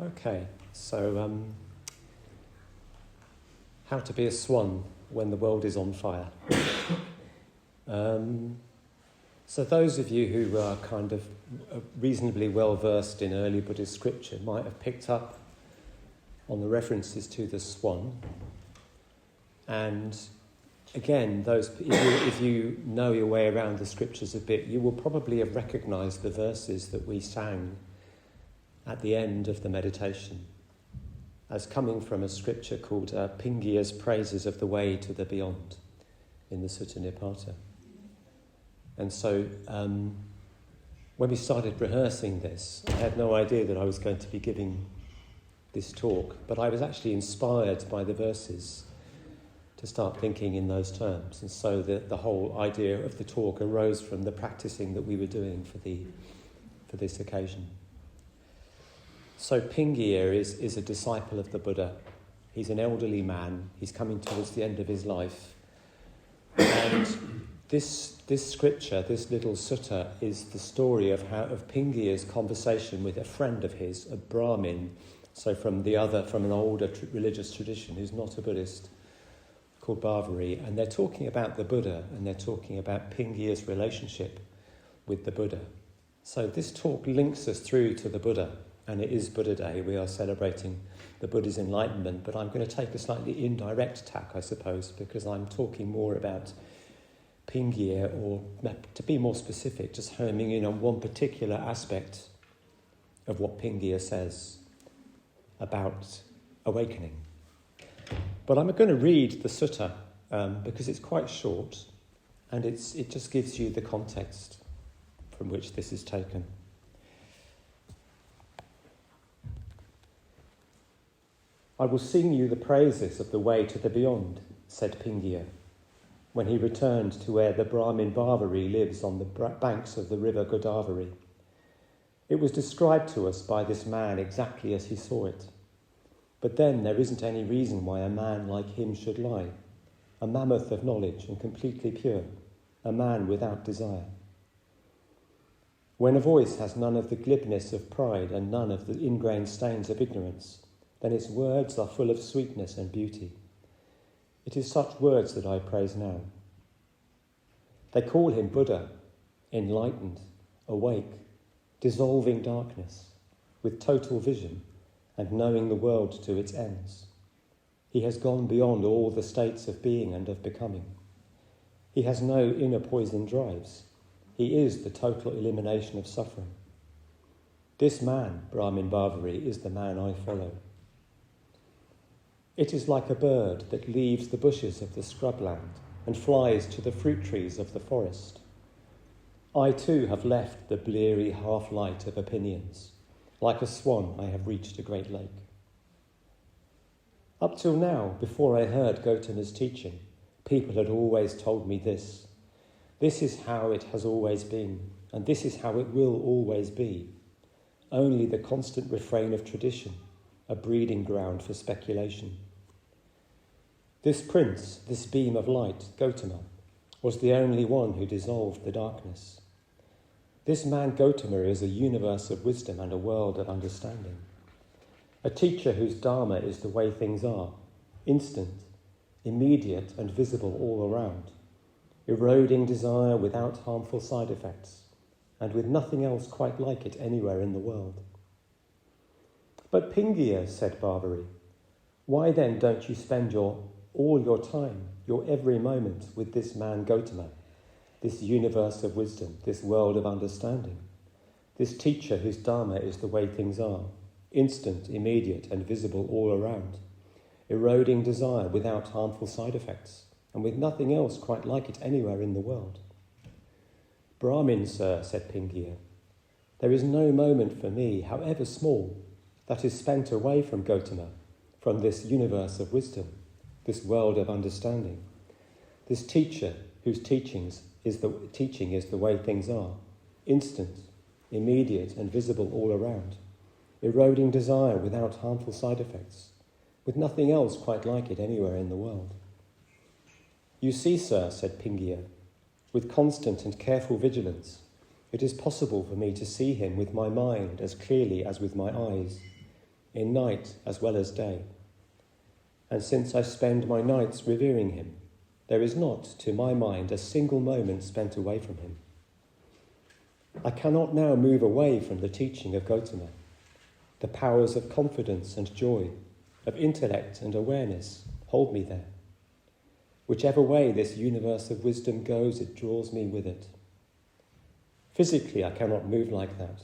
Okay, so how to be a swan when the world is on fire. So those of you who are kind of reasonably well versed in early Buddhist scripture might have picked up on the references to the swan. And again, if you know your way around the scriptures a bit, you will probably have recognised the verses that we sang at the end of the meditation as coming from a scripture called Pingia's Praises of the Way to the Beyond in the Sutta Nipata. And so when we started rehearsing this, I had no idea that I was going to be giving this talk, but I was actually inspired by the verses to start thinking in those terms. And so the whole idea of the talk arose from the practicing that we were doing for this occasion. So Pingia is a disciple of the Buddha. He's an elderly man. He's coming towards the end of his life. And this scripture, this little sutta, is the story of Pingia's conversation with a friend of his, a Brahmin, so from an older religious tradition who's not a Buddhist, called Bhavari. And they're talking about the Buddha, and they're talking about Pingia's relationship with the Buddha. So this talk links us through to the Buddha. And it is Buddha Day. We are celebrating the Buddha's enlightenment, but I'm going to take a slightly indirect tack, I suppose, because I'm talking more about Pingia, or to be more specific, just homing in on one particular aspect of what Pingia says about awakening. But I'm going to read the sutta because it's quite short, and it just gives you the context from which this is taken. I will sing you the praises of the way to the beyond, said Pingia, when he returned to where the Brahmin Bhavari lives on the banks of the river Godavari. It was described to us by this man exactly as he saw it. But then there isn't any reason why a man like him should lie, a mammoth of knowledge and completely pure, a man without desire. When a voice has none of the glibness of pride and none of the ingrained stains of ignorance, then its words are full of sweetness and beauty. It is such words that I praise now. They call him Buddha, enlightened, awake, dissolving darkness, with total vision and knowing the world to its ends. He has gone beyond all the states of being and of becoming. He has no inner poison drives. He is the total elimination of suffering. This man, Brahmin Bhavari, is the man I follow. It is like a bird that leaves the bushes of the scrubland and flies to the fruit trees of the forest. I too have left the bleary half-light of opinions. Like a swan, I have reached a great lake. Up till now, before I heard Gautama's teaching, people had always told me this. This is how it has always been, and this is how it will always be. Only the constant refrain of tradition, a breeding ground for speculation. This prince, this beam of light, Gautama, was the only one who dissolved the darkness. This man Gautama is a universe of wisdom and a world of understanding. A teacher whose dharma is the way things are, instant, immediate and visible all around, eroding desire without harmful side effects, and with nothing else quite like it anywhere in the world. But Pingia, said Bhavari, why then don't you spend all your time, your every moment with this man Gautama, this universe of wisdom, this world of understanding, this teacher whose dharma is the way things are, instant, immediate and visible all around, eroding desire without harmful side effects, and with nothing else quite like it anywhere in the world? Brahmin, sir, said Pingia, there is no moment for me, however small, that is spent away from Gautama, from this universe of wisdom, this world of understanding, this teacher whose teaching is the way things are, instant, immediate and visible all around, eroding desire without harmful side effects, with nothing else quite like it anywhere in the world. You see, sir, said Pingia, with constant and careful vigilance, it is possible for me to see him with my mind as clearly as with my eyes. in night as well as day. And since I spend my nights revering him, there is not, to my mind, a single moment spent away from him. I cannot now move away from the teaching of Gautama, the powers of confidence and joy, of intellect and awareness hold me there. Whichever way this universe of wisdom goes, it draws me with it. Physically, I cannot move like that.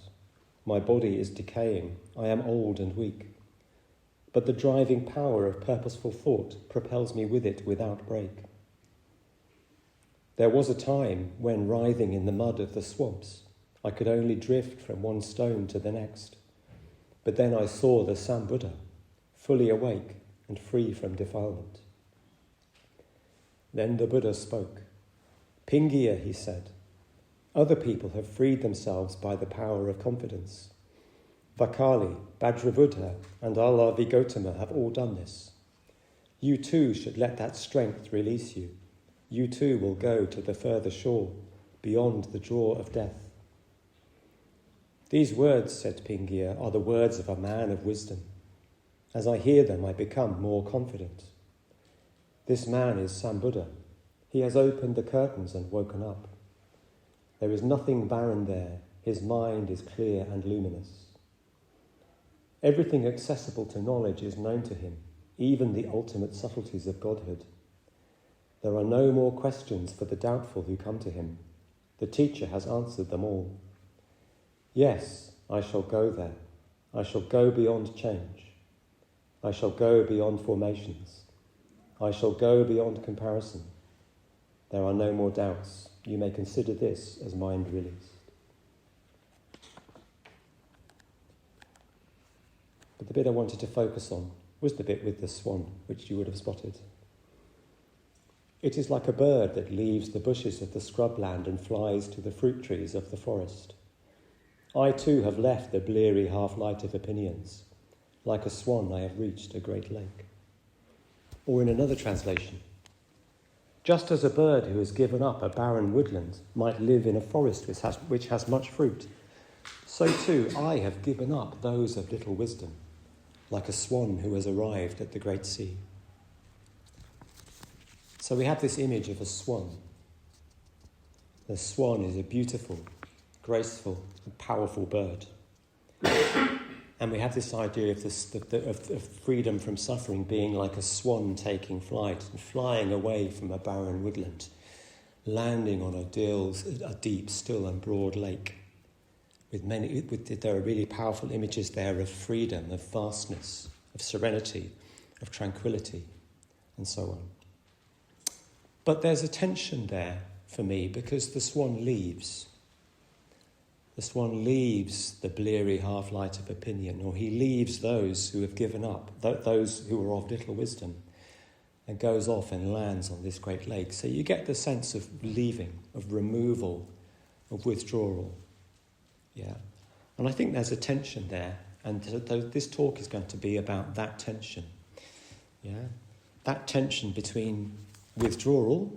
My body is decaying. I am old and weak. But the driving power of purposeful thought propels me with it without break. There was a time when, writhing in the mud of the swamps, I could only drift from one stone to the next. But then I saw the Sambuddha, fully awake and free from defilement. Then the Buddha spoke. Pingiya, he said, other people have freed themselves by the power of confidence. Vakali, Bhadrabuddha, and Alavi Gautama have all done this. You too should let that strength release you. You too will go to the further shore, beyond the draw of death. These words, said Pingiya, are the words of a man of wisdom. As I hear them, I become more confident. This man is Sambuddha. He has opened the curtains and woken up. There is nothing barren there. His mind is clear and luminous. Everything accessible to knowledge is known to him, even the ultimate subtleties of Godhood. There are no more questions for the doubtful who come to him. The teacher has answered them all. Yes, I shall go there. I shall go beyond change. I shall go beyond formations. I shall go beyond comparison. There are no more doubts. You may consider this as mind released. But the bit I wanted to focus on was the bit with the swan, which you would have spotted. It is like a bird that leaves the bushes of the scrubland and flies to the fruit trees of the forest. I too have left the bleary half-light of opinions. Like a swan, I have reached a great lake. Or in another translation, just as a bird who has given up a barren woodland might live in a forest which has much fruit, so too I have given up those of little wisdom, like a swan who has arrived at the great sea. So we have this image of a swan. The swan is a beautiful, graceful and powerful bird. And we have this idea of freedom from suffering being like a swan taking flight and flying away from a barren woodland, landing on a deep, still and broad lake. There are really powerful images there of freedom, of vastness, of serenity, of tranquility, and so on. But there's a tension there for me because the swan leaves. The swan leaves the bleary half-light of opinion, or he leaves those who have given up, those who are of little wisdom, and goes off and lands on this great lake. So you get the sense of leaving, of removal, of withdrawal. Yeah. And I think there's a tension there, and this talk is going to be about that tension. Yeah. That tension between withdrawal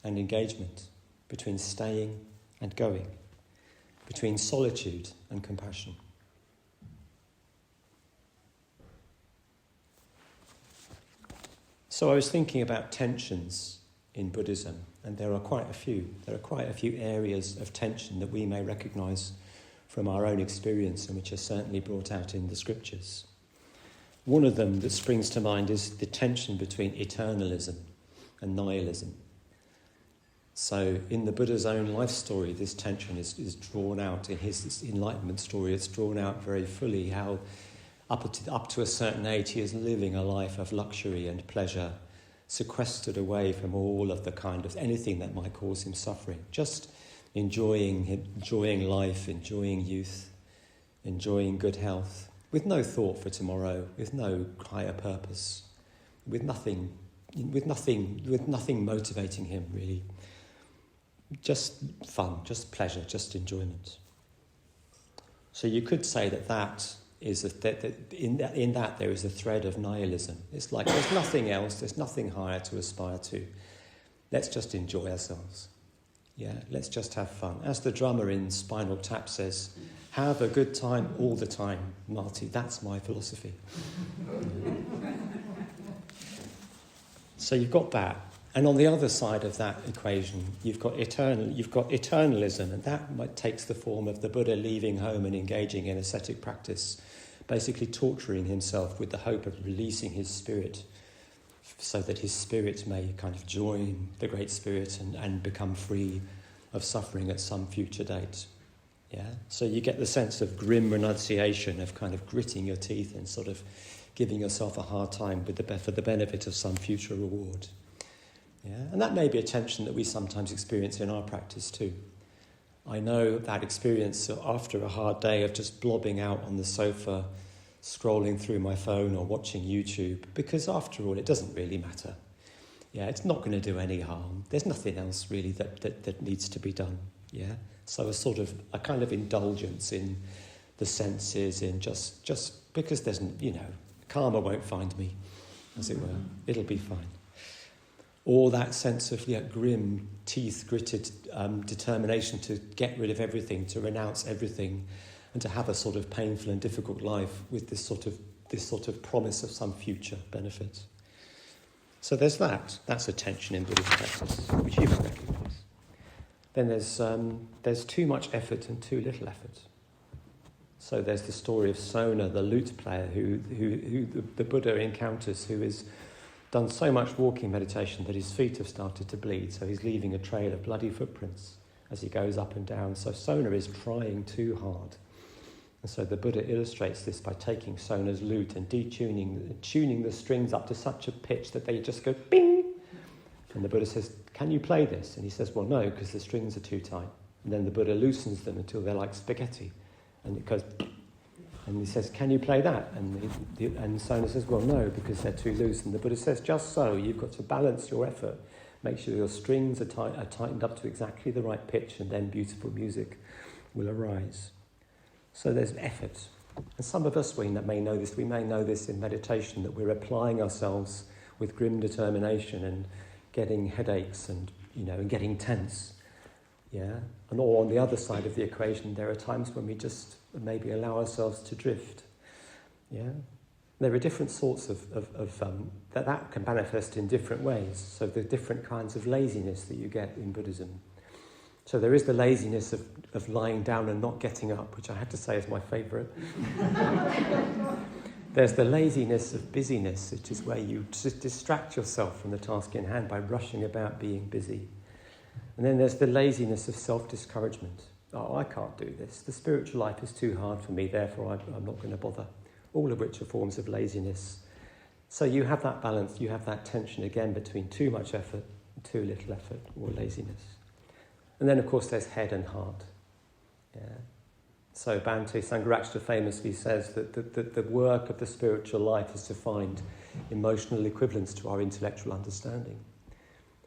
and engagement, between staying and going, between solitude and compassion. So I was thinking about tensions in Buddhism, and there are quite a few. There are quite a few areas of tension that we may recognise from our own experience and which are certainly brought out in the scriptures. One of them that springs to mind is the tension between eternalism and nihilism. So in the Buddha's own life story, this tension is drawn out. In his enlightenment story, it's drawn out very fully how up to a certain age he is living a life of luxury and pleasure, sequestered away from all of the kind of anything that might cause him suffering, just enjoying life, enjoying youth, enjoying good health, with no thought for tomorrow, with no higher purpose, with nothing motivating him really. Just fun, just pleasure, just enjoyment. So you could say that in that there is a thread of nihilism. It's like there's nothing else, there's nothing higher to aspire to. Let's just enjoy ourselves. Yeah, let's just have fun. As the drummer in Spinal Tap says, have a good time all the time, Marty. That's my philosophy. So you've got that. And on the other side of that equation, you've got eternalism, and that takes the form of the Buddha leaving home and engaging in ascetic practice, basically torturing himself with the hope of releasing his spirit so that his spirit may kind of join the Great Spirit and become free of suffering at some future date. Yeah? So you get the sense of grim renunciation, of kind of gritting your teeth and sort of giving yourself a hard time for the benefit of some future reward. Yeah? And that may be a tension that we sometimes experience in our practice too. I know that experience after a hard day of just blobbing out on the sofa, scrolling through my phone or watching YouTube, because after all, it doesn't really matter. Yeah, it's not going to do any harm. There's nothing else really that needs to be done. Yeah, so a kind of indulgence in the senses, in just because there's, karma won't find me, as it were. It'll be fine. Or that sense of grim, teeth-gritted determination to get rid of everything, to renounce everything, and to have a sort of painful and difficult life with this sort of promise of some future benefit. So there's that. That's a tension in Buddhist practice, which you can recognise. Then there's too much effort and too little effort. So there's the story of Sona, the lute player, who the Buddha encounters, who has done so much walking meditation that his feet have started to bleed. So he's leaving a trail of bloody footprints as he goes up and down. So Sona is trying too hard. And so the Buddha illustrates this by taking Sona's lute and tuning the strings up to such a pitch that they just go bing. And the Buddha says, "Can you play this?" And he says, "Well, no, because the strings are too tight." And then the Buddha loosens them until they're like spaghetti. And it goes, and he says, "Can you play that?" And Sona says, "Well, no, because they're too loose." And the Buddha says, "Just so, you've got to balance your effort. Make sure your strings are tightened up to exactly the right pitch, and then beautiful music will arise." So there's effort. And some of us, we may know this in meditation, that we're applying ourselves with grim determination and getting headaches and getting tense. Yeah? And or on the other side of the equation, there are times when we just maybe allow ourselves to drift. Yeah? There are different sorts of that can manifest in different ways. So the different kinds of laziness that you get in Buddhism. So there is the laziness of lying down and not getting up, which I have to say is my favourite. There's the laziness of busyness, which is where you just distract yourself from the task in hand by rushing about being busy. And then there's the laziness of self-discouragement. "Oh, I can't do this. The spiritual life is too hard for me, therefore I'm not going to bother." All of which are forms of laziness. So you have that balance, you have that tension again between too much effort and too little effort, or laziness. And then, of course, there's head and heart. Yeah. So Bhante Sangharakshita famously says that the work of the spiritual life is to find emotional equivalents to our intellectual understanding.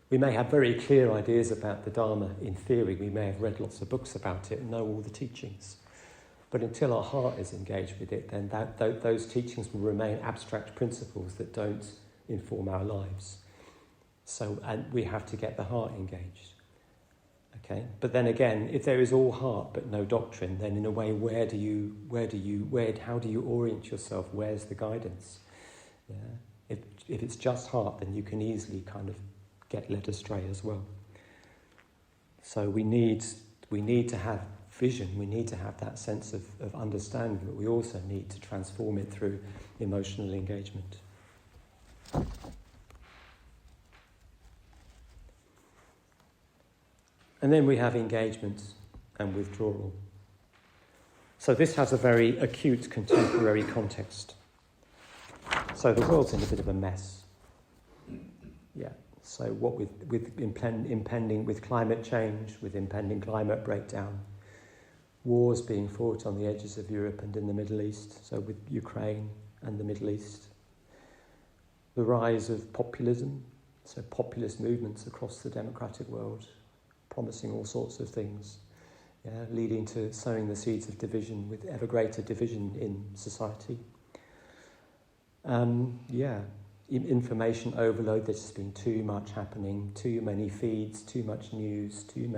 We may have very clear ideas about the Dharma in theory. We may have read lots of books about it and know all the teachings. But until our heart is engaged with it, then those teachings will remain abstract principles that don't inform our lives. So, and we have to get the heart engaged. Okay, but then again, if there is all heart but no doctrine, then in a way, how do you orient yourself? Where's the guidance? Yeah, if it's just heart, then you can easily kind of get led astray as well. So we need to have vision. We need to have that sense of understanding, but we also need to transform it through emotional engagement. And then we have engagement and withdrawal. So this has a very acute contemporary context. So the world's in a bit of a mess. Yeah. So what with impending with climate change, with impending climate breakdown, wars being fought on the edges of Europe and in the Middle East, so with Ukraine and the Middle East, the rise of populism, so populist movements across the democratic world, promising all sorts of things, leading to sowing the seeds of division, with ever greater division in society. information overload. There's just been too much happening, too many feeds, too much news, too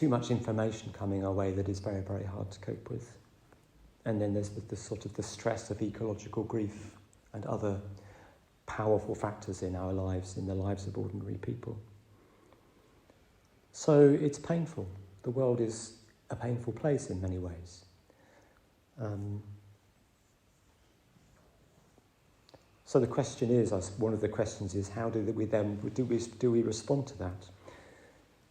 much information coming our way that is very, very hard to cope with. And then there's the sort of the stress of ecological grief and other powerful factors in our lives, in the lives of ordinary people. So it's painful. The world is a painful place in many ways. So the question is, one of the questions is, how do we respond to that?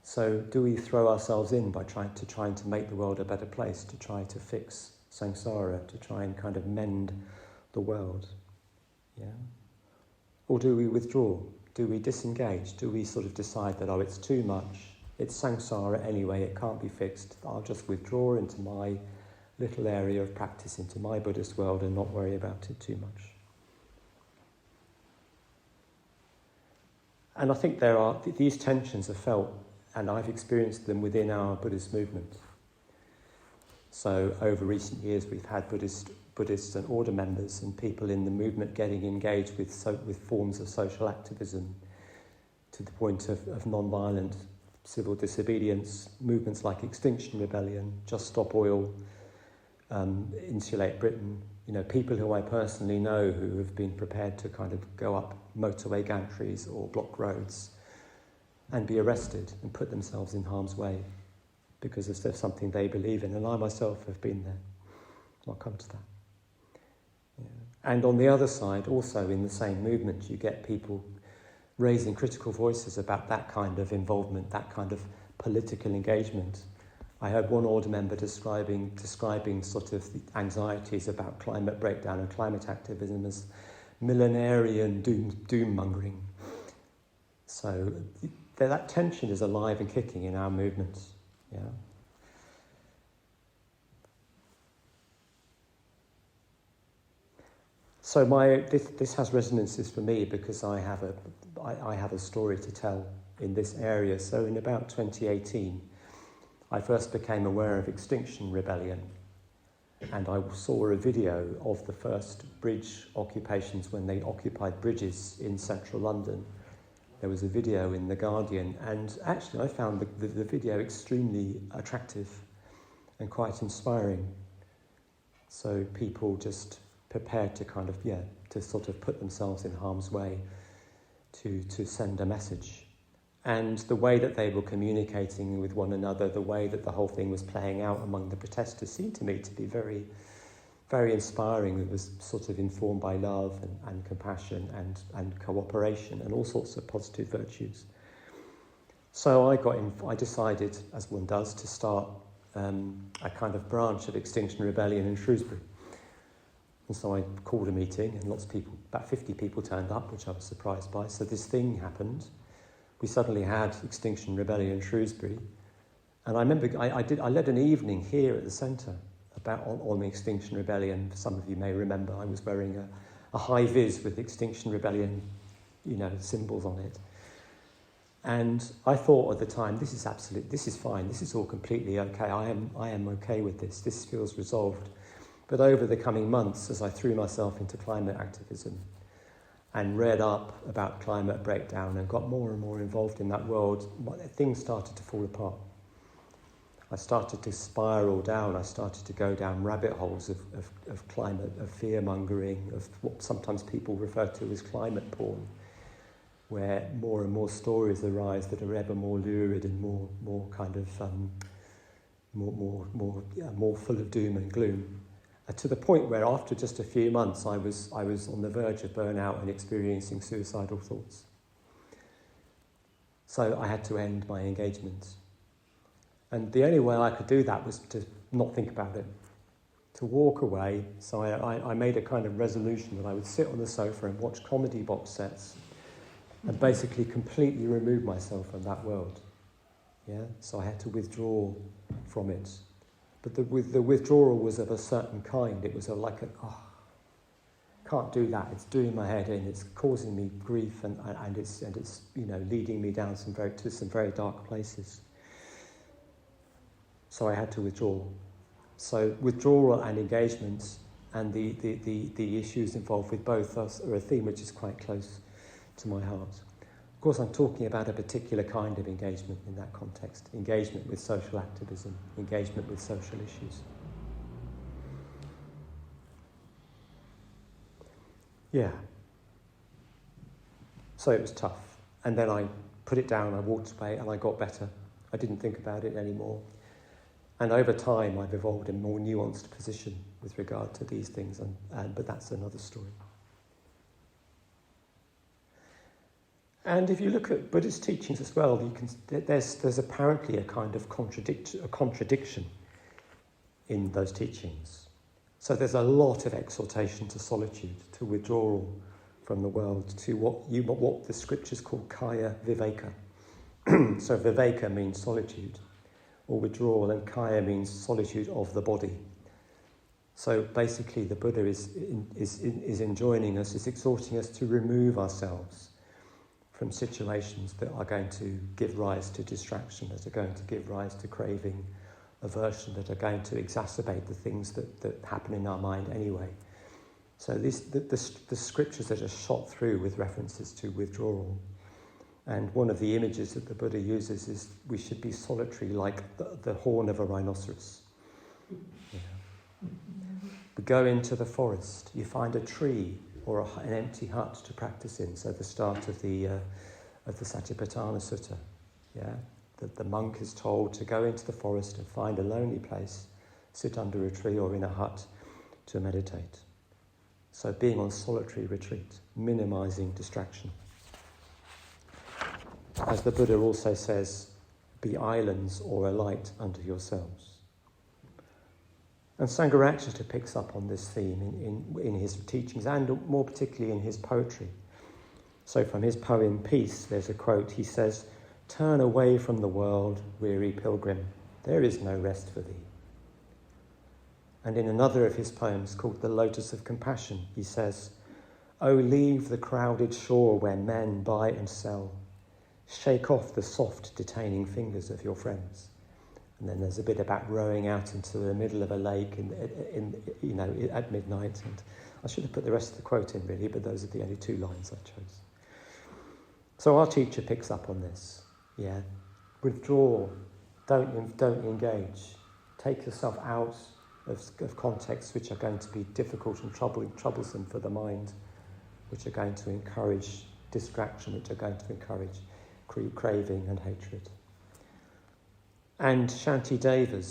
So do we throw ourselves in by trying to make the world a better place, to try to fix samsara, to try and kind of mend the world? Yeah? Or do we withdraw? Do we disengage? Do we sort of decide that, it's too much, it's samsara anyway, it can't be fixed, I'll just withdraw into my little area of practice, into my Buddhist world, and not worry about it too much? And I think these tensions are felt, and I've experienced them within our Buddhist movement. So over recent years we've had Buddhists and order members and people in the movement getting engaged with forms of social activism to the point of non-violent civil disobedience, movements like Extinction Rebellion, Just Stop Oil, Insulate Britain, people who I personally know who have been prepared to kind of go up motorway gantries or block roads and be arrested and put themselves in harm's way because of something they believe in. And I myself have been there. I'll come to that. Yeah. And on the other side, also in the same movement, you get people raising critical voices about that kind of involvement, that kind of political engagement. I heard one order member describing sort of the anxieties about climate breakdown and climate activism as millenarian doom-mongering. So that tension is alive and kicking in our movements. Yeah. So this has resonances for me because I have a story to tell in this area. So in about 2018, I first became aware of Extinction Rebellion, and I saw a video of the first bridge occupations when they occupied bridges in central London. There was a video in The Guardian, and actually I found the video extremely attractive and quite inspiring. So people just prepared to to sort of put themselves in harm's way to send a message. And the way that they were communicating with one another, the way that the whole thing was playing out among the protesters seemed to me to be very, very inspiring. It was sort of informed by love and compassion and cooperation and all sorts of positive virtues. So I decided, as one does, to start a kind of branch of Extinction Rebellion in Shrewsbury. And so I called a meeting, and lots of people, about 50 people turned up, which I was surprised by. So this thing happened. We suddenly had Extinction Rebellion in Shrewsbury. And I remember I led an evening here at the centre on the Extinction Rebellion. Some of you may remember I was wearing a high vis with Extinction Rebellion, symbols on it. And I thought at the time, this is fine, this is all completely okay. I am okay with this. This feels resolved. But over the coming months, as I threw myself into climate activism and read up about climate breakdown and got more and more involved in that world, things started to fall apart. I started to spiral down. I started to go down rabbit holes of climate, of fear-mongering, of what sometimes people refer to as climate porn, where more and more stories arise that are ever more lurid and more kind of more full of doom and gloom. To the point where after just a few months I was on the verge of burnout and experiencing suicidal thoughts. So I had to end my engagement. And the only way I could do that was to not think about it, to walk away. So I made a kind of resolution that I would sit on the sofa and watch comedy box sets and basically completely remove myself from that world. Yeah. So I had to withdraw from it. But the withdrawal was of a certain kind. It was can't do that. It's doing my head in. It's causing me grief, and it's leading me down to some very dark places. So I had to withdraw. So withdrawal and engagement and the issues involved with both are a theme which is quite close to my heart. Of course, I'm talking about a particular kind of engagement in that context, engagement with social activism, engagement with social issues. Yeah. So it was tough. And then I put it down, I walked away, and I got better. I didn't think about it anymore. And over time, I've evolved a more nuanced position with regard to these things, but that's another story. And if you look at Buddhist teachings as well, there's apparently a kind of contradiction in those teachings. So there's a lot of exhortation to solitude, to withdrawal from the world, to what the scriptures call kaya viveka. So viveka means solitude or withdrawal, and kaya means solitude of the body. So basically the Buddha is enjoining us, is exhorting us to remove ourselves from situations that are going to give rise to distraction, that are going to give rise to craving, aversion, that are going to exacerbate the things that happen in our mind anyway. So the scriptures that are shot through with references to withdrawal. And one of the images that the Buddha uses is we should be solitary like the horn of a rhinoceros. We go into the forest, you find a tree or an empty hut to practice in. So the start of the Satipatthana Sutta, that the monk is told to go into the forest and find a lonely place, sit under a tree or in a hut to meditate. So being on solitary retreat, minimizing distraction. As the Buddha also says, be islands or a light unto yourselves. And Sangharakshita picks up on this theme in his teachings and more particularly in his poetry. So from his poem Peace, there's a quote. He says, "Turn away from the world, weary pilgrim, there is no rest for thee." And in another of his poems called The Lotus of Compassion, he says, "Oh, leave the crowded shore where men buy and sell. Shake off the soft detaining fingers of your friends." And then there's a bit about rowing out into the middle of a lake at midnight. And I should have put the rest of the quote in really, but those are the only two lines I chose. So our teacher picks up on this. Yeah, withdraw, don't engage. Take yourself out of contexts which are going to be difficult and troublesome for the mind, which are going to encourage distraction, which are going to encourage craving and hatred. And Shantideva,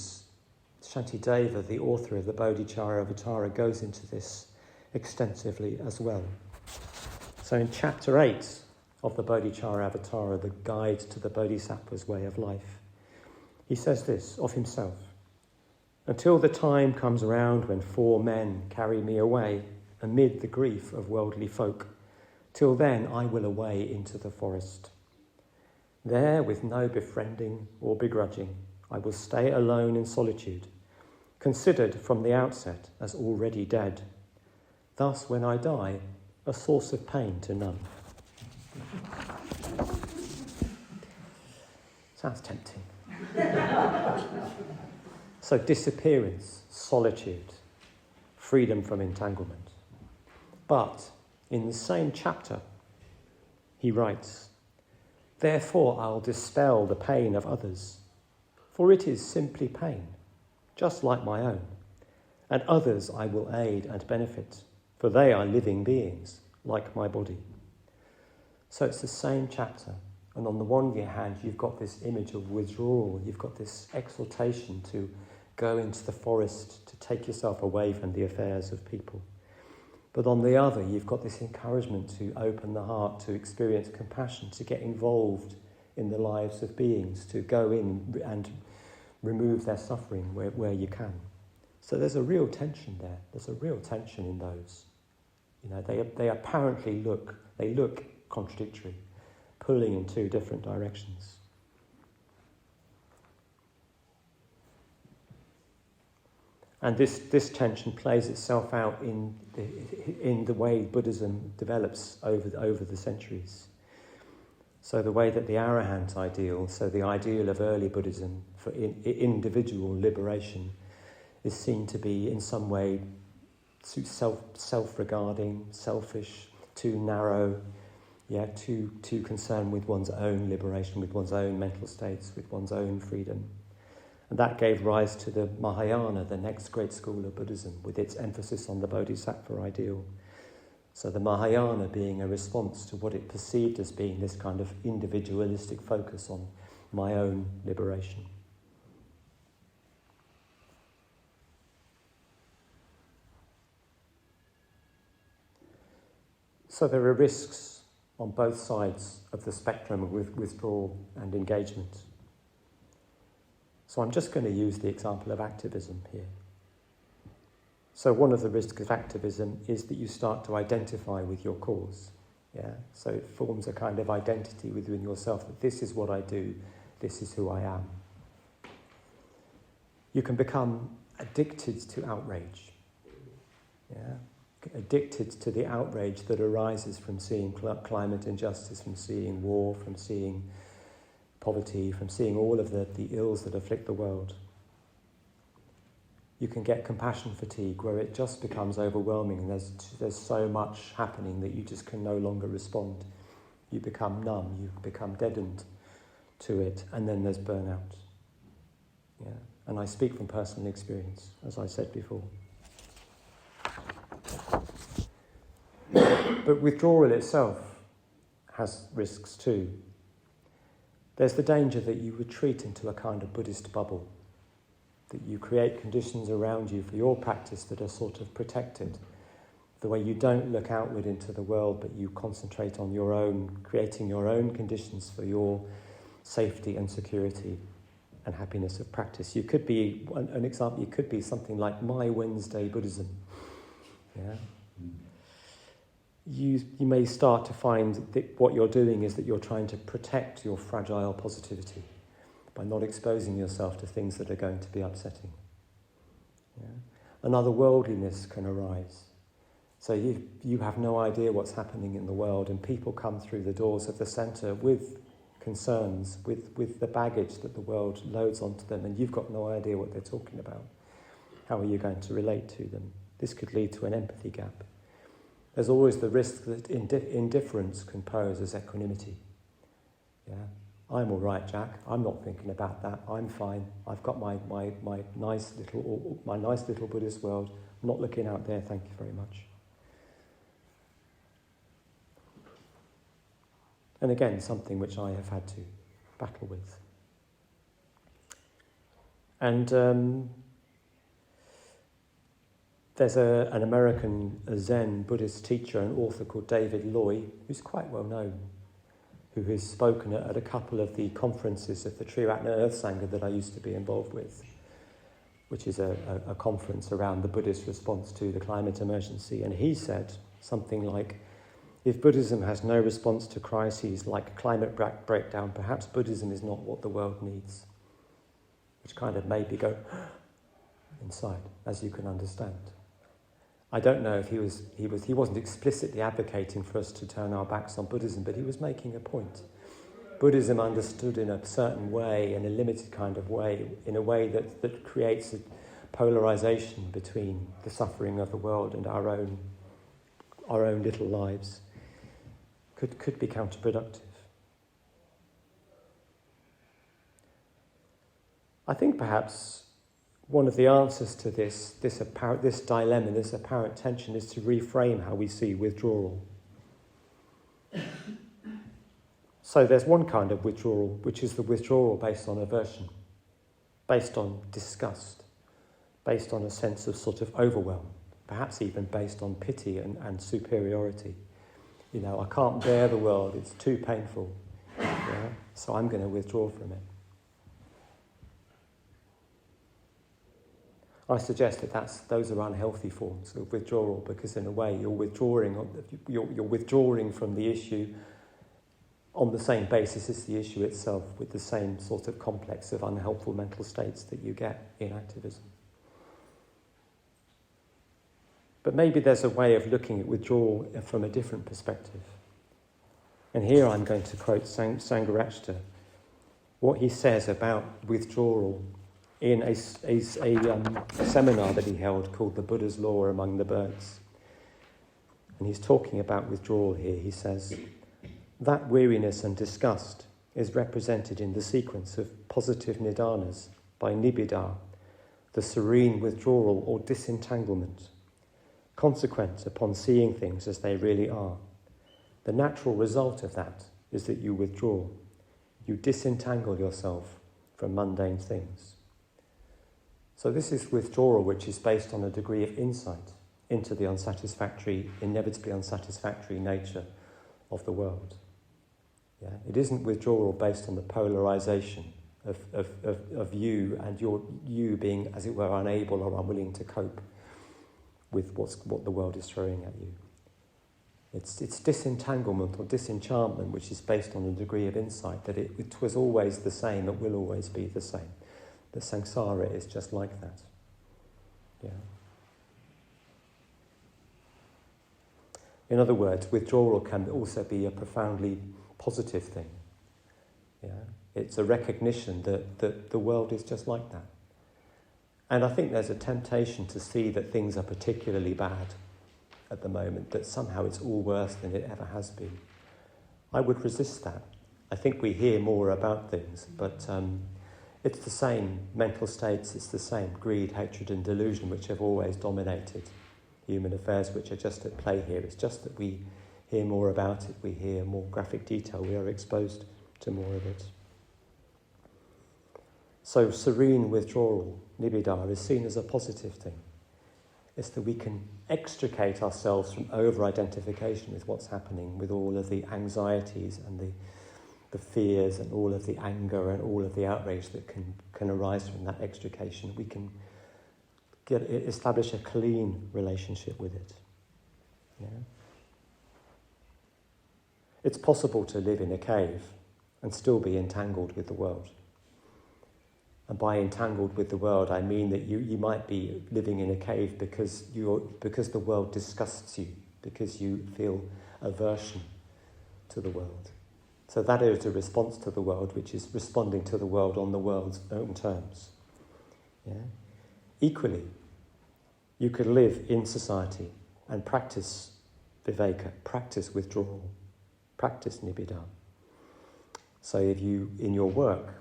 the author of the Bodhicharyavatara, goes into this extensively as well. So in chapter 8 of the Bodhicharyavatara, the guide to the Bodhisattva's way of life, he says this of himself: "Until the time comes around when 4 men carry me away amid the grief of worldly folk, till then I will away into the forest. There, with no befriending or begrudging, I will stay alone in solitude, considered from the outset as already dead. Thus, when I die, a source of pain to none." Sounds tempting. So disappearance, solitude, freedom from entanglement. But in the same chapter, he writes, "Therefore I'll dispel the pain of others, for it is simply pain, just like my own, and others I will aid and benefit, for they are living beings, like my body." So it's the same chapter, and on the one hand you've got this image of withdrawal, you've got this exhortation to go into the forest, to take yourself away from the affairs of people. But on the other, you've got this encouragement to open the heart, to experience compassion, to get involved in the lives of beings, to go in and remove their suffering where you can. So there's a real tension there. There's a real tension in those. They apparently look contradictory, pulling in 2 different directions. And this tension plays itself out in the way Buddhism develops over the centuries. So the way that the Arahant ideal, so the ideal of early Buddhism for individual liberation, is seen to be in some way self-regarding, selfish, too narrow, too concerned with one's own liberation, with one's own mental states, with one's own freedom. And that gave rise to the Mahayana, the next great school of Buddhism, with its emphasis on the Bodhisattva ideal. So the Mahayana being a response to what it perceived as being this kind of individualistic focus on my own liberation. So there are risks on both sides of the spectrum with withdrawal and engagement. So I'm just going to use the example of activism here. So one of the risks of activism is that you start to identify with your cause. So it forms a kind of identity within yourself that this is what I do, this is who I am. You can become addicted to outrage. Addicted to the outrage that arises from seeing climate injustice, from seeing war, from seeing poverty, from seeing all of the ills that afflict the world. You can get compassion fatigue, where it just becomes overwhelming and there's so much happening that you just can no longer respond. You become numb, you become deadened to it, and then there's burnout. And I speak from personal experience, as I said before. But withdrawal itself has risks too. There's the danger that you retreat into a kind of Buddhist bubble, that you create conditions around you for your practice that are sort of protected, the way you don't look outward into the world, but you concentrate on your own, creating your own conditions for your safety and security and happiness of practice. You could be, an example, you could be something like My Wednesday Buddhism. You may start to find that what you're doing is that you're trying to protect your fragile positivity by not exposing yourself to things that are going to be upsetting. Another worldliness can arise. So you have no idea what's happening in the world, and people come through the doors of the centre with concerns, with the baggage that the world loads onto them, and you've got no idea what they're talking about. How are you going to relate to them? This could lead to an empathy gap. There's always the risk that indifference can pose as equanimity. I'm all right, Jack. I'm not thinking about that. I'm fine. I've got my nice little Buddhist world. I'm not looking out there. Thank you very much. And again, something which I have had to battle with. And there's an American Zen Buddhist teacher and author called David Loy, who's quite well known, who has spoken at a couple of the conferences of the Triratna Earth Sangha that I used to be involved with, which is a conference around the Buddhist response to the climate emergency. And he said something like, if Buddhism has no response to crises like climate breakdown, perhaps Buddhism is not what the world needs. Which kind of made me go inside, as you can understand. I don't know if he wasn't explicitly advocating for us to turn our backs on Buddhism, but he was making a point. Buddhism understood in a certain way, in a limited kind of way, in a way that creates a polarization between the suffering of the world and our own little lives, could be counterproductive. I think perhaps one of the answers to this dilemma, this apparent tension, is to reframe how we see withdrawal. So there's one kind of withdrawal, which is the withdrawal based on aversion, based on disgust, based on a sense of sort of overwhelm, perhaps even based on pity and superiority. I can't bear the world, it's too painful, so I'm going to withdraw from it. I suggest that those are unhealthy forms of withdrawal, because in a way you're withdrawing from the issue on the same basis as the issue itself, with the same sort of complex of unhelpful mental states that you get in activism. But maybe there's a way of looking at withdrawal from a different perspective. And here I'm going to quote Sangharakshita, what he says about withdrawal in a seminar that he held called The Buddha's Law Among the Birds. And he's talking about withdrawal here. He says, that weariness and disgust is represented in the sequence of positive nidanas by nibbida, the serene withdrawal or disentanglement, consequent upon seeing things as they really are. The natural result of that is that you withdraw. You disentangle yourself from mundane things. So this is withdrawal which is based on a degree of insight into the inevitably unsatisfactory nature of the world. Yeah? It isn't withdrawal based on the polarization of you and you being, as it were, unable or unwilling to cope with what the world is throwing at you. It's disentanglement or disenchantment which is based on a degree of insight that it was always the same, it will always be the same. The samsara is just like that. Yeah. In other words, withdrawal can also be a profoundly positive thing. Yeah? It's a recognition that the world is just like that. And I think there's a temptation to see that things are particularly bad at the moment, that somehow it's all worse than it ever has been. I would resist that. I think we hear more about things, but it's the same mental states, it's the same greed, hatred and delusion which have always dominated human affairs, which are just at play here. It's just that we hear more about it, we hear more graphic detail, we are exposed to more of it. So serene withdrawal, nibbida, is seen as a positive thing. It's that we can extricate ourselves from over-identification with what's happening, with all of the anxieties and the fears and all of the anger and all of the outrage that can arise from that extrication. We can establish a clean relationship with it. Yeah? It's possible to live in a cave and still be entangled with the world. And by entangled with the world, I mean that you might be living in a cave because the world disgusts you, because you feel aversion to the world. So that is a response to the world, which is responding to the world on the world's own terms. Yeah? Equally, you could live in society and practice viveka, practice withdrawal, practice nibbida. So if you, in your work,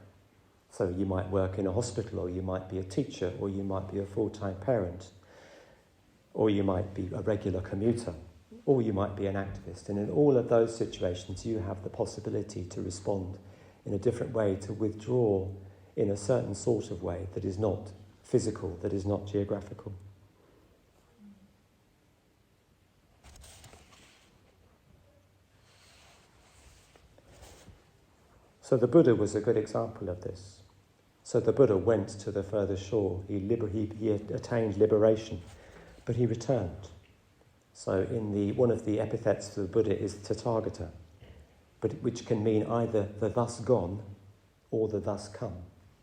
so you might work in a hospital, or you might be a teacher, or you might be a full-time parent, or you might be a regular commuter, or you might be an activist. And in all of those situations, you have the possibility to respond in a different way, to withdraw in a certain sort of way that is not physical, that is not geographical. So the Buddha was a good example of this. So the Buddha went to the further shore. He attained liberation, but he returned. So one of the epithets for the Buddha is Tathagata, which can mean either the thus gone or the thus come,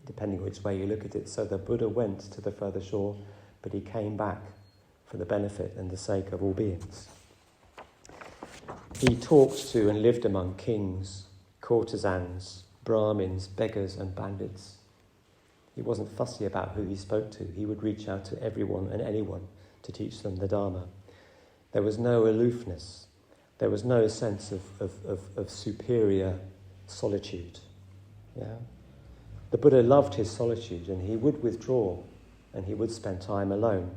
depending which way you look at it. So the Buddha went to the further shore, but he came back for the benefit and the sake of all beings. He talked to and lived among kings, courtesans, Brahmins, beggars and bandits. He wasn't fussy about who he spoke to. He would reach out to everyone and anyone to teach them the Dharma. There was no aloofness. There was no sense of superior solitude. Yeah? The Buddha loved his solitude, and he would withdraw and he would spend time alone.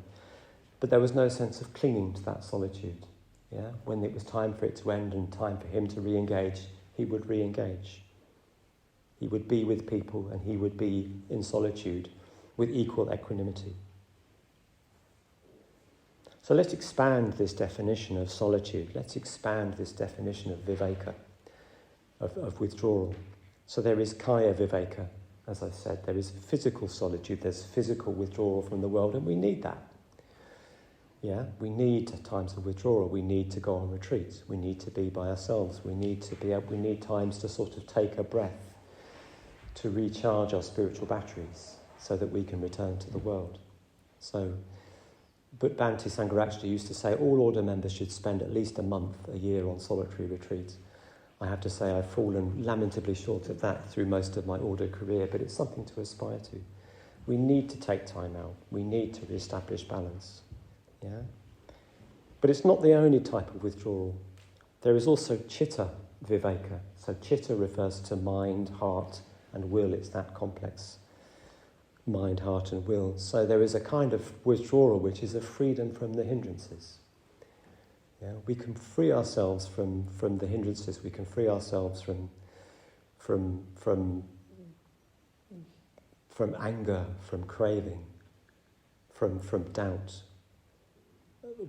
But there was no sense of clinging to that solitude. Yeah? When it was time for it to end and time for him to re-engage, he would re-engage. He would be with people and he would be in solitude with equal equanimity. So let's expand this definition of solitude. Let's expand this definition of viveka, of withdrawal. So there is kaya viveka, as I said. There is physical solitude. There's physical withdrawal from the world, and we need that. Yeah, we need times of withdrawal. We need to go on retreats. We need to be by ourselves. We need times to sort of take a breath, to recharge our spiritual batteries, so that we can return to the world. So, but Bhante Sangharakshita used to say all order members should spend at least a year on solitary retreats. I have to say I've fallen lamentably short of that through most of my order career, but it's something to aspire to. We need to take time out. We need to re-establish balance. Yeah? But it's not the only type of withdrawal. There is also chitta viveka. So chitta refers to mind, heart, and will. It's that complex. Mind, heart, and will. So there is a kind of withdrawal which is a freedom from the hindrances. Yeah? We can free ourselves from the hindrances. We can free ourselves from anger, from craving, from doubt.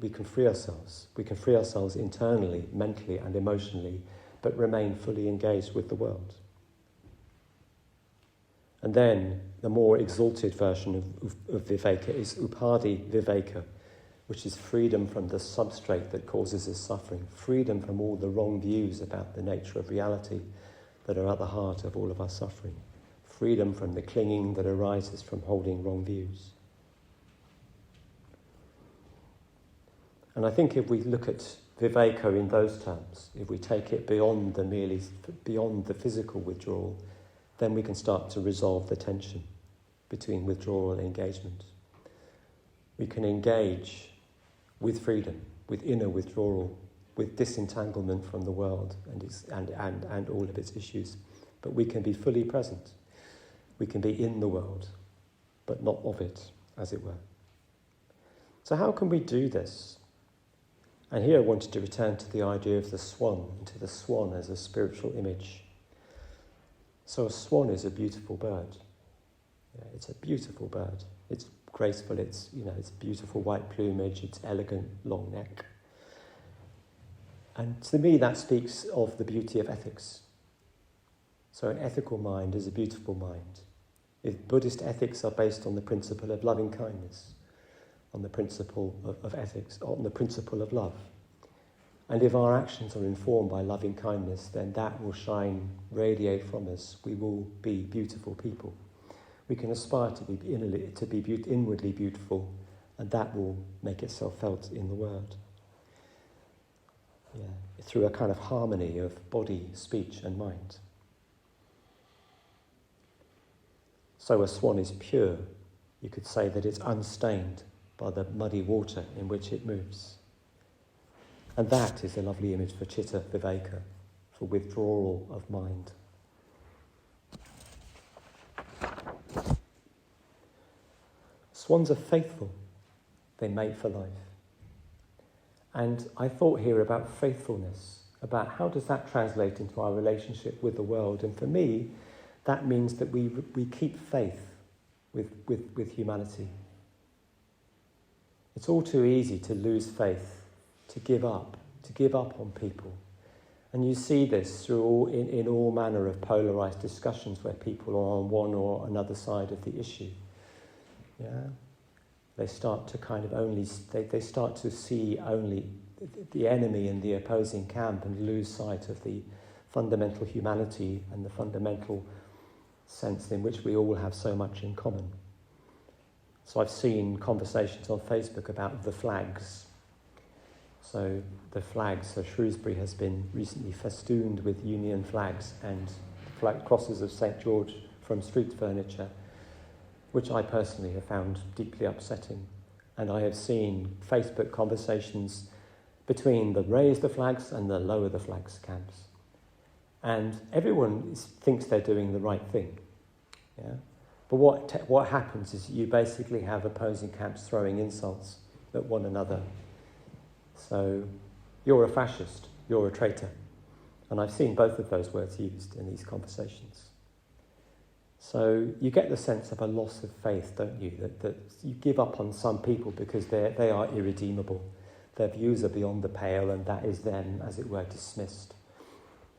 We can free ourselves. We can free ourselves internally, mentally and emotionally, but remain fully engaged with the world. And then the more exalted version of viveka is upadhi viveka, which is freedom from the substrate that causes us suffering, freedom from all the wrong views about the nature of reality that are at the heart of all of our suffering, freedom from the clinging that arises from holding wrong views. And I think if we look at viveka in those terms, if we take it beyond the physical withdrawal, then we can start to resolve the tension between withdrawal and engagement. We can engage with freedom, with inner withdrawal, with disentanglement from the world and all of its issues. But we can be fully present. We can be in the world, but not of it, as it were. So how can we do this? And here I wanted to return to the idea of the swan, and to the swan as a spiritual image. So a swan is a beautiful bird. Yeah, it's a beautiful bird. It's graceful, it's beautiful white plumage, it's elegant, long neck. And to me that speaks of the beauty of ethics. So an ethical mind is a beautiful mind. If Buddhist ethics are based on the principle of loving kindness, on the principle of ethics, on the principle of love. And if our actions are informed by loving kindness, then that will radiate from us. We will be beautiful people. We can aspire to be inwardly beautiful, and that will make itself felt in the world. Yeah, through a kind of harmony of body, speech, and mind. So a swan is pure. You could say that it's unstained by the muddy water in which it moves. And that is a lovely image for chitta viveka, for withdrawal of mind. Swans are faithful. They mate for life. And I thought here about faithfulness, about how does that translate into our relationship with the world. And for me, that means that we keep faith with humanity. It's all too easy to lose faith, to give up on people. And you see this through in all manner of polarised discussions where people are on one or another side of the issue. Yeah, they start to they start to see only the enemy in the opposing camp and lose sight of the fundamental humanity and the fundamental sense in which we all have so much in common. So I've seen conversations on Facebook about the flags. So the flags, so Shrewsbury has been recently festooned with Union flags and crosses of St. George from street furniture, which I personally have found deeply upsetting. And I have seen Facebook conversations between the raise the flags and the lower the flags camps. And everyone thinks they're doing the right thing. Yeah? But what happens is you basically have opposing camps throwing insults at one another. So you're a fascist, you're a traitor. And I've seen both of those words used in these conversations. So you get the sense of a loss of faith, don't you? That you give up on some people because they are irredeemable. Their views are beyond the pale, and that is then, as it were, dismissed.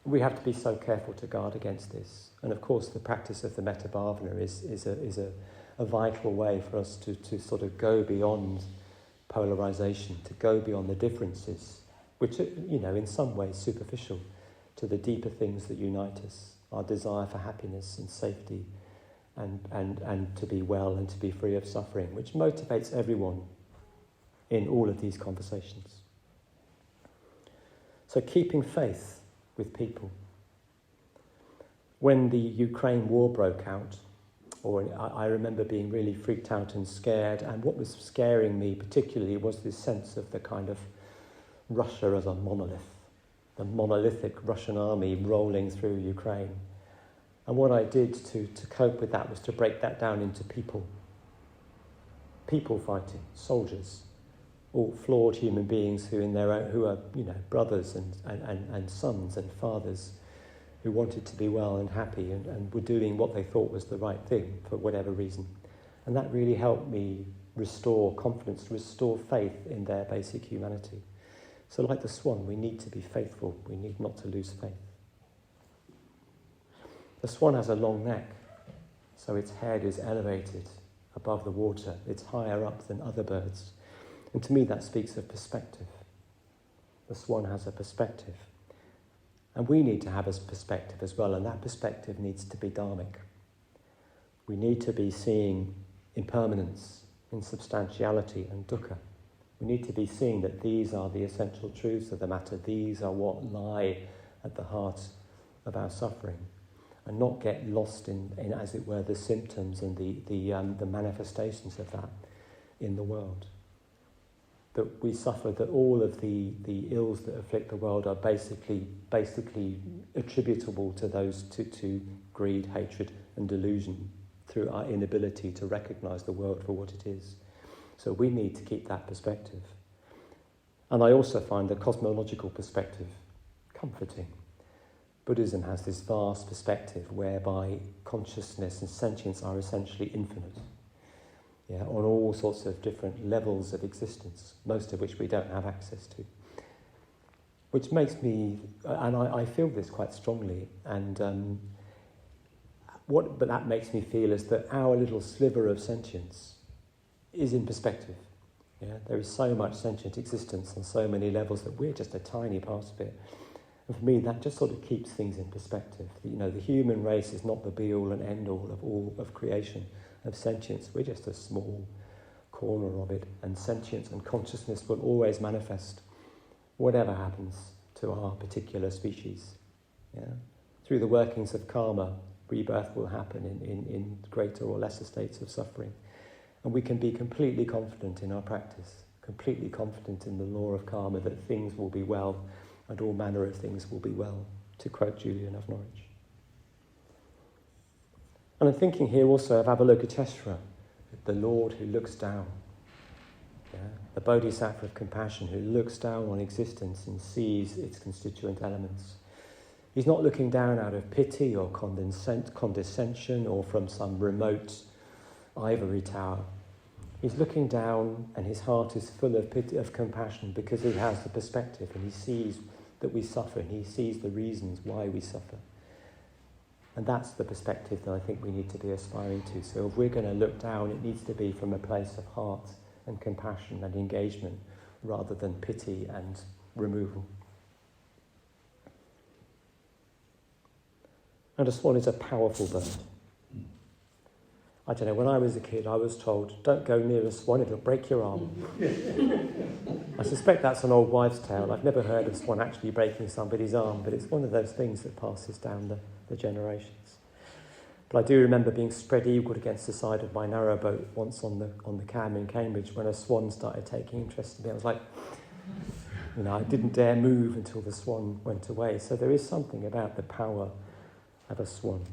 We have to be so careful to guard against this. And of course, the practice of the metta bhavana is a vital way for us to sort of go beyond polarization, to go beyond the differences, which are, in some ways superficial, to the deeper things that unite us, our desire for happiness and safety and to be well and to be free of suffering, which motivates everyone in all of these conversations. So keeping faith with people. When the Ukraine war broke out, Or I remember being really freaked out and scared, and what was scaring me particularly was this sense of the kind of Russia as a monolith, the monolithic Russian army rolling through Ukraine. And what I did to cope with that was to break that down into people fighting, soldiers, all flawed human beings who are brothers and sons and fathers, who wanted to be well and happy and were doing what they thought was the right thing for whatever reason. And that really helped me restore confidence, restore faith in their basic humanity. So like the swan, we need to be faithful. We need not to lose faith. The swan has a long neck, so its head is elevated above the water. It's higher up than other birds. And to me that speaks of perspective. The swan has a perspective. And we need to have a perspective as well, and that perspective needs to be dharmic. We need to be seeing impermanence, insubstantiality and dukkha. We need to be seeing that these are the essential truths of the matter. These are what lie at the heart of our suffering, and not get lost in as it were, the symptoms and the manifestations of that in the world. That we suffer, that all of the ills that afflict the world are basically attributable to those to greed, hatred and delusion, through our inability to recognise the world for what it is. So we need to keep that perspective. And I also find the cosmological perspective comforting. Buddhism has this vast perspective whereby consciousness and sentience are essentially infinite. Yeah, on all sorts of different levels of existence, most of which we don't have access to. Which makes me, and I feel this quite strongly, and but that makes me feel is that our little sliver of sentience is in perspective. Yeah, there is so much sentient existence on so many levels that we're just a tiny part of it. And for me, that just sort of keeps things in perspective. The human race is not the be-all and end-all of creation, of sentience. We're just a small corner of it, and sentience and consciousness will always manifest whatever happens to our particular species. Yeah? Through the workings of karma, rebirth will happen in greater or lesser states of suffering. And we can be completely confident in our practice, completely confident in the law of karma, that things will be well and all manner of things will be well, to quote Julian of Norwich. And I'm thinking here also of Avalokiteshvara, the Lord who looks down. Yeah? The Bodhisattva of compassion who looks down on existence and sees its constituent elements. He's not looking down out of pity or condescension or from some remote ivory tower. He's looking down, and his heart is full of pity, of compassion, because he has the perspective and he sees that we suffer and he sees the reasons why we suffer. And that's the perspective that I think we need to be aspiring to. So if we're going to look down, it needs to be from a place of heart and compassion and engagement, rather than pity and removal. And a swan is a powerful bird. I don't know, when I was a kid, I was told, don't go near a swan, it'll break your arm. I suspect that's an old wives' tale. I've never heard of a swan actually breaking somebody's arm, but it's one of those things that passes down the generations. But I do remember being spread-eagled against the side of my narrowboat once on the Cam in Cambridge when a swan started taking interest in me. I was like, I didn't dare move until the swan went away. So there is something about the power of a swan.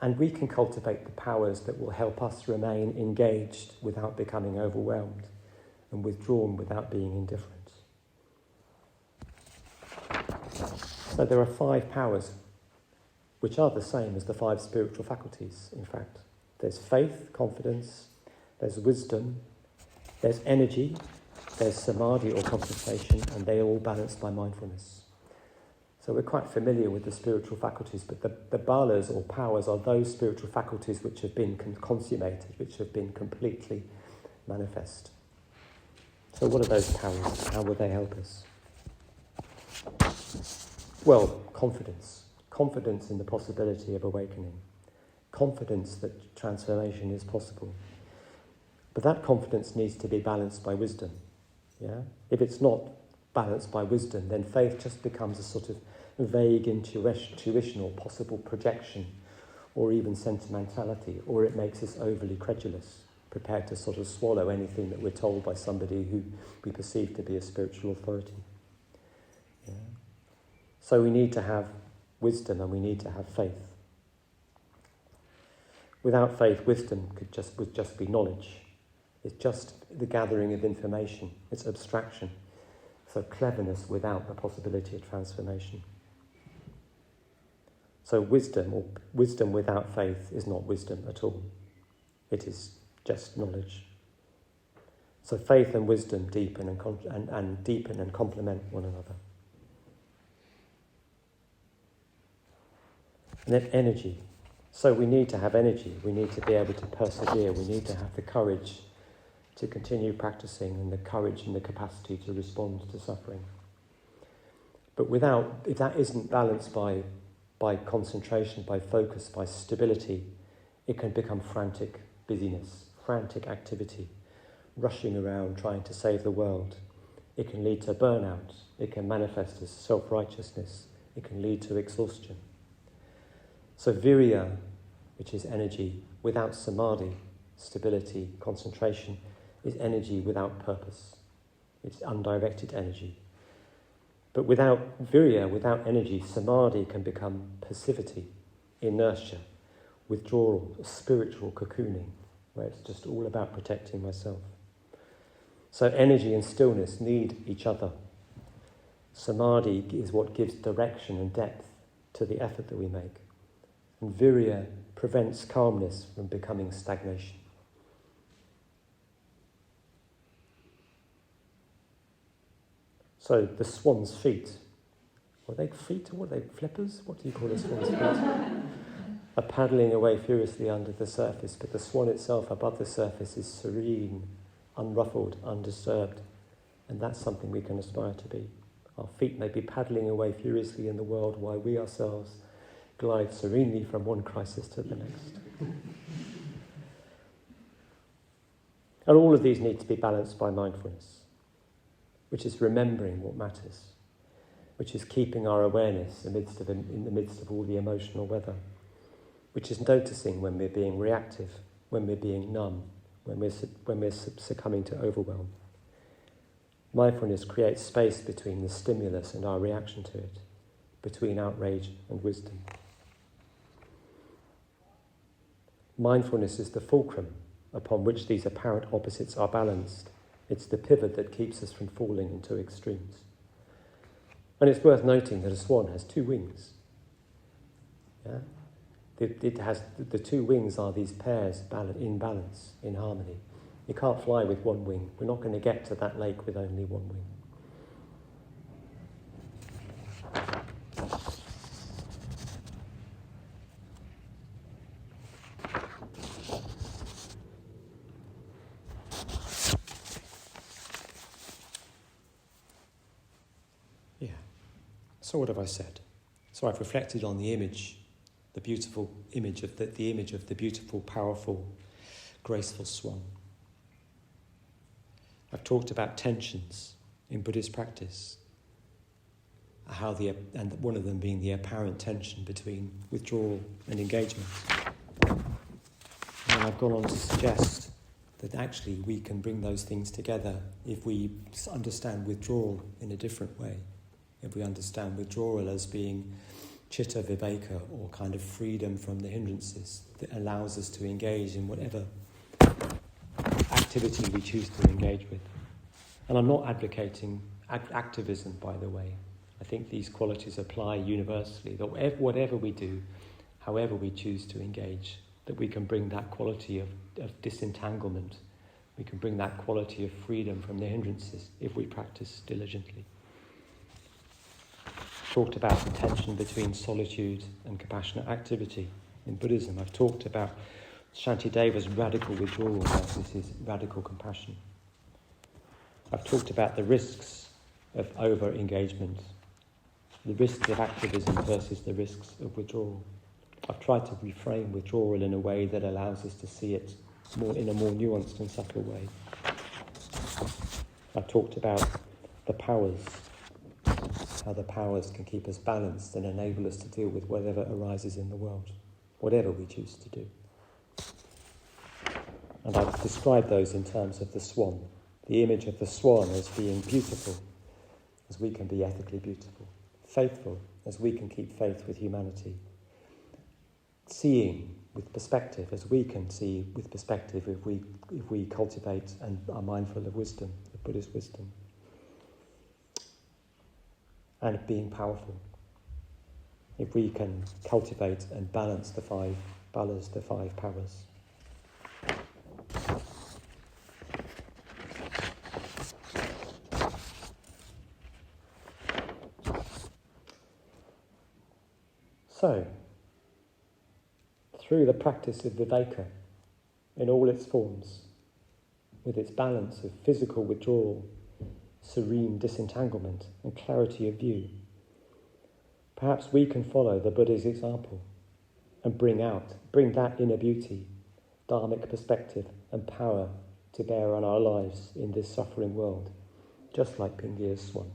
And we can cultivate the powers that will help us remain engaged without becoming overwhelmed, and withdrawn without being indifferent. So there are 5 powers which are the same as the 5 spiritual faculties, in fact. There's faith, confidence, there's wisdom, there's energy, there's samadhi or contemplation, and they are all balanced by mindfulness. So we're quite familiar with the spiritual faculties, but the balas or powers are those spiritual faculties which have been consummated, which have been completely manifest. So what are those powers? How will they help us? Well, confidence. Confidence in the possibility of awakening. Confidence that transformation is possible. But that confidence needs to be balanced by wisdom. Yeah? If it's not balanced by wisdom, then faith just becomes a sort of vague intuition or possible projection or even sentimentality, or it makes us overly credulous, prepared to sort of swallow anything that we're told by somebody who we perceive to be a spiritual authority. Yeah. So we need to have wisdom and we need to have faith. Without faith, wisdom would just be knowledge. It's just the gathering of information. It's abstraction. So cleverness without the possibility of transformation. So wisdom without faith is not wisdom at all. It is just knowledge. So faith and wisdom deepen and complement one another. And then energy. So we need to have energy. We need to be able to persevere. We need to have the courage to continue practicing and the courage and the capacity to respond to suffering. But if that isn't balanced by concentration, by focus, by stability, it can become frantic busyness, frantic activity, rushing around trying to save the world. It can lead to burnout. It can manifest as self-righteousness. It can lead to exhaustion. So virya, which is energy, without samadhi, stability, concentration, is energy without purpose. It's undirected energy. But without virya, without energy, samadhi can become passivity, inertia, withdrawal, spiritual cocooning, where it's just all about protecting myself. So energy and stillness need each other. Samadhi is what gives direction and depth to the effort that we make. And virya prevents calmness from becoming stagnation. So the swan's feet, are they feet or what are they, flippers? What do you call a swan's feet? Are paddling away furiously under the surface, but the swan itself above the surface is serene, unruffled, undisturbed, and that's something we can aspire to be. Our feet may be paddling away furiously in the world while we ourselves glide serenely from one crisis to the next. And all of these need to be balanced by mindfulness, which is remembering what matters, which is keeping our awareness in the midst of all the emotional weather, which is noticing when we're being reactive, when we're being numb, when we're succumbing to overwhelm. Mindfulness creates space between the stimulus and our reaction to it, between outrage and wisdom. Mindfulness is the fulcrum upon which these apparent opposites are balanced. It's the pivot that keeps us from falling into extremes. And it's worth noting that a swan has two wings. Yeah? It has the two wings are these pairs in balance, in harmony. You can't fly with one wing. We're not going to get to that lake with only one wing. Yeah. So what have I said? So I've reflected on the image, the beautiful image of the beautiful, powerful, graceful swan. I've talked about tensions in Buddhist practice, and one of them being the apparent tension between withdrawal and engagement. And I've gone on to suggest that actually we can bring those things together if we understand withdrawal in a different way. If we understand withdrawal as being chitta viveka, or kind of freedom from the hindrances that allows us to engage in whatever activity we choose to engage with. And I'm not advocating activism, by the way. I think these qualities apply universally, that whatever we do, however we choose to engage, that we can bring that quality of disentanglement, we can bring that quality of freedom from the hindrances if we practice diligently. Talked about the tension between solitude and compassionate activity in Buddhism. I've talked about Shantideva's radical withdrawal versus his radical compassion. I've talked about the risks of over-engagement, the risks of activism versus the risks of withdrawal. I've tried to reframe withdrawal in a way that allows us to see it in a more nuanced and subtle way. I've talked about the powers, how the powers can keep us balanced and enable us to deal with whatever arises in the world. whatever we choose to do. And I've described those in terms of the swan, the image of the swan as being beautiful, as we can be ethically beautiful, faithful, as we can keep faith with humanity, seeing with perspective, as we can see with perspective if we cultivate and are mindful of wisdom, of Buddhist wisdom, and being powerful, if we can cultivate and balance the five powers. So, through the practice of viveka in all its forms, with its balance of physical withdrawal, serene disentanglement and clarity of view, perhaps we can follow the Buddha's example and bring that inner beauty, dharmic perspective and power to bear on our lives in this suffering world, just like Pingir's swan.